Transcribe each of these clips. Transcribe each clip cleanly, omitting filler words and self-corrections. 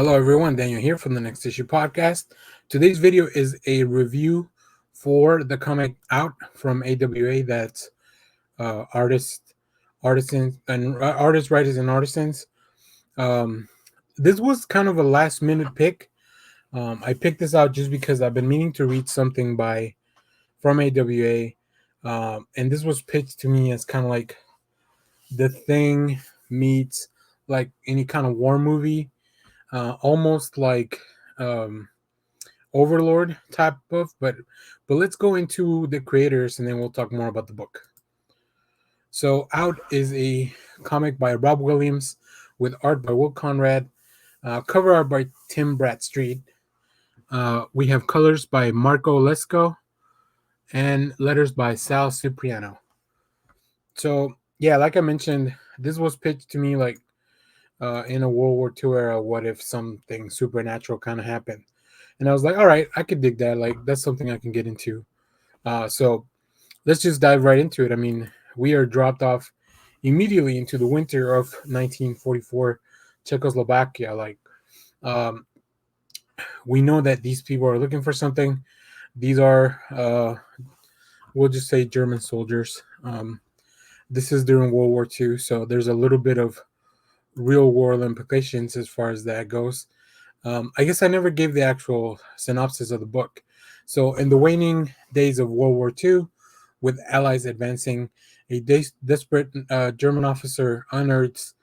Hello, everyone. Daniel here from the Next Issue Podcast. Today's video is a review for the comic Out from AWA. That's artisans, and artists, writers, and artisans. Um, this was kind of a last minute pick. I picked this out just because I've been meaning to read something by from AWA, and this was pitched to me as kind of like the thing meets like any kind of war movie, almost like. Overlord type of, but let's go into the creators and then we'll talk more about the book. So Out is a comic by Rob Williams with art by Will Conrad, cover art by Tim Bradstreet. We have colors by Marco Lesko and letters by Sal Cipriano. So yeah, like I mentioned, this was pitched to me like in a World War II era. What if something supernatural kind of happened? And I was like, all right, I could dig that. Like that's something I can get into. So let's just dive right into it. I mean, we are dropped off immediately into the winter of 1944 Czechoslovakia. Like, um, we know that these people are looking for something. These are, we'll just say, German soldiers. This is during World War II, so there's a little bit of real world implications as far as that goes. I guess I never gave the actual synopsis of the book. So, in the waning days of World War II, with Allies advancing, a desperate German officer unearths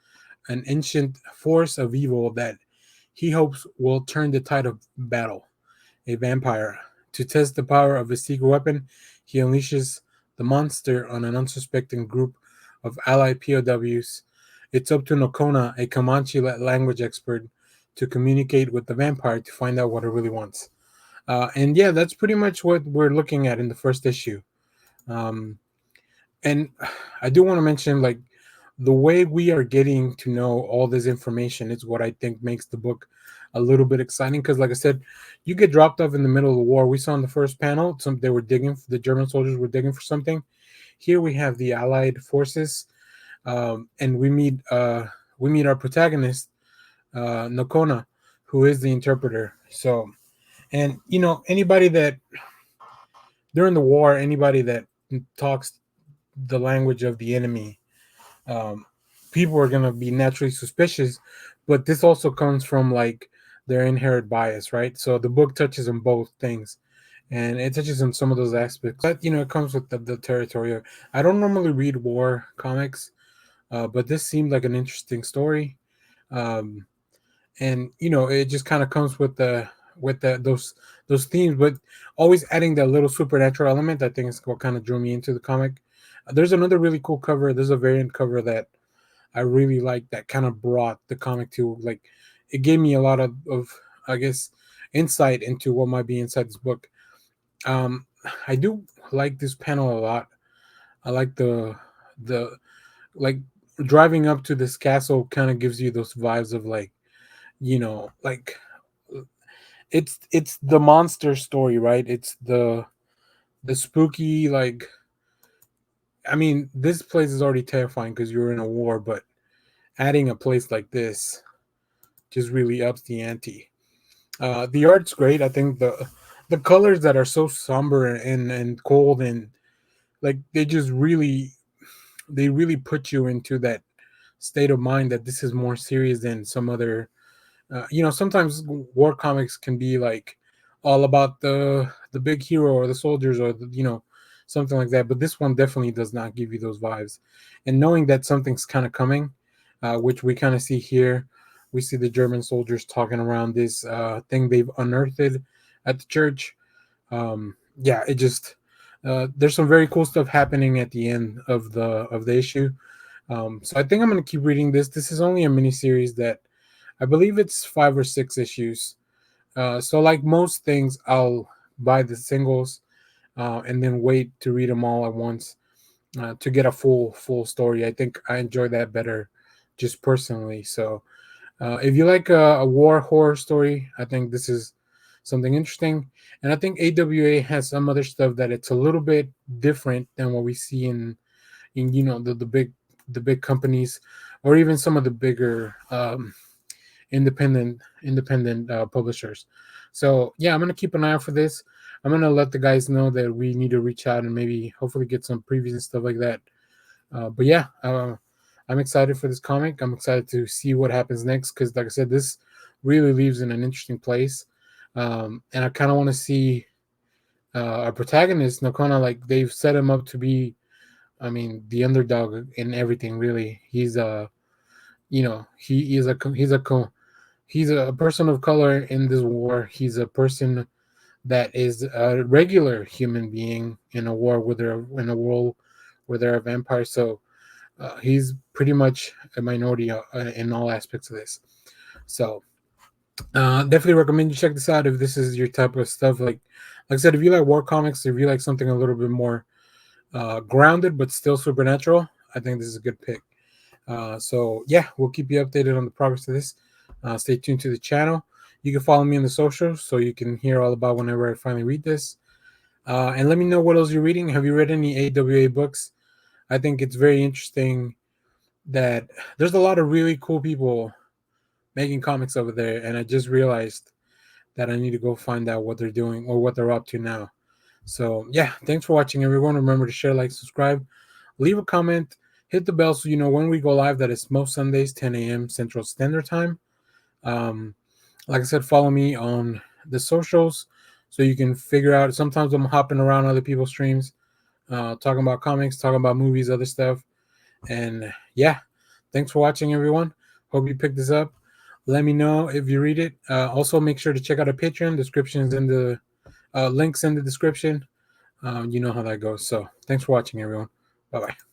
an ancient force of evil that he hopes will turn the tide of battle. A vampire. To test the power of his secret weapon, he unleashes the monster on an unsuspecting group of Allied POWs. It's up to Nokona, a Comanche language expert, to communicate with the vampire to find out what it really wants. And yeah, that's pretty much what we're looking at in the first issue. Um, and I do want to mention, like, the way we are getting to know all this information is what I think makes the book a little bit exciting. Because, like I said, you get dropped off in the middle of the war. We saw in the first panel, they were digging. The German soldiers were digging for something. Here we have the Allied forces, and we meet our protagonist, Nokona, who is the interpreter. So, and anybody that during the war, anybody that talks the language of the enemy, um, people are gonna be naturally suspicious. But this also comes from like their inherent bias, right? So the book touches on both things, and it touches on some of those aspects. But it comes with the territory. I don't normally read war comics, but this seemed like an interesting story. Um, and it just kind of comes with those themes, but always adding that little supernatural element. I think is what kind of drew me into the comic. There's another really cool cover. There's a variant cover that I really like that kind of brought the comic to, like, it gave me a lot of I guess insight into what might be inside this book. um I do like this panel a lot. I like the like driving up to this castle kind of gives you those vibes of like, like, it's the monster story, right? It's the spooky, like, I mean, this place is already terrifying because you're in a war, but adding a place like this just really ups the ante. The art's great. I think the colors that are so somber and cold, and like they really put you into that state of mind that this is more serious than some other. Sometimes war comics can be like all about the big hero or the soldiers or something like that. But this one definitely does not give you those vibes. And knowing that something's kind of coming, which we kind of see here, we see the German soldiers talking around this thing they've unearthed at the church. Yeah, it just there's some very cool stuff happening at the end of the issue. So I think I'm gonna keep reading this. This is only a mini series that I believe it's 5 or 6 issues. So like most things, I'll buy the singles and then wait to read them all at once to get a full story. I think I enjoy that better, just personally. So if you like a war horror story, I think this is something interesting. And I think AWA has some other stuff that it's a little bit different than what we see in the big companies, or even some of the bigger independent publishers. So yeah, I'm gonna keep an eye out for this. I'm gonna let the guys know that we need to reach out and maybe hopefully get some previews and stuff like that. But yeah, I'm excited for this comic. I'm excited to see what happens next because, like I said, this really leaves in an interesting place, and I kind of want to see our protagonist. No, kind of like they've set him up to be, I mean, the underdog in everything. Really, he's he is he's a person of color in this war. He's a person that is a regular human being in a war where there in a world where there are vampires. So he's pretty much a minority in all aspects of this. So definitely recommend you check this out if this is your type of stuff. Like I said, if you like war comics, if you like something a little bit more grounded but still supernatural, I think this is a good pick. So yeah, we'll keep you updated on the progress of this. Stay tuned to the channel. You can follow me on the socials so you can hear all about whenever I finally read this. And let me know what else you're reading. Have you read any AWA books? I think it's very interesting that there's a lot of really cool people making comics over there, and I just realized that I need to go find out what they're doing or what they're up to now. So yeah, thanks for watching, everyone. Remember to share, like, subscribe, leave a comment, hit the bell so you know when we go live. That is most Sundays, 10 a.m. Central Standard Time. Like I said, follow me on the socials so you can figure out. Sometimes I'm hopping around other people's streams, talking about comics, talking about movies, other stuff. And yeah, thanks for watching, everyone. Hope you picked this up. Let me know if you read it. Also, make sure to check out our Patreon. Descriptions in the links in the description. You know how that goes. So thanks for watching, everyone. Bye bye.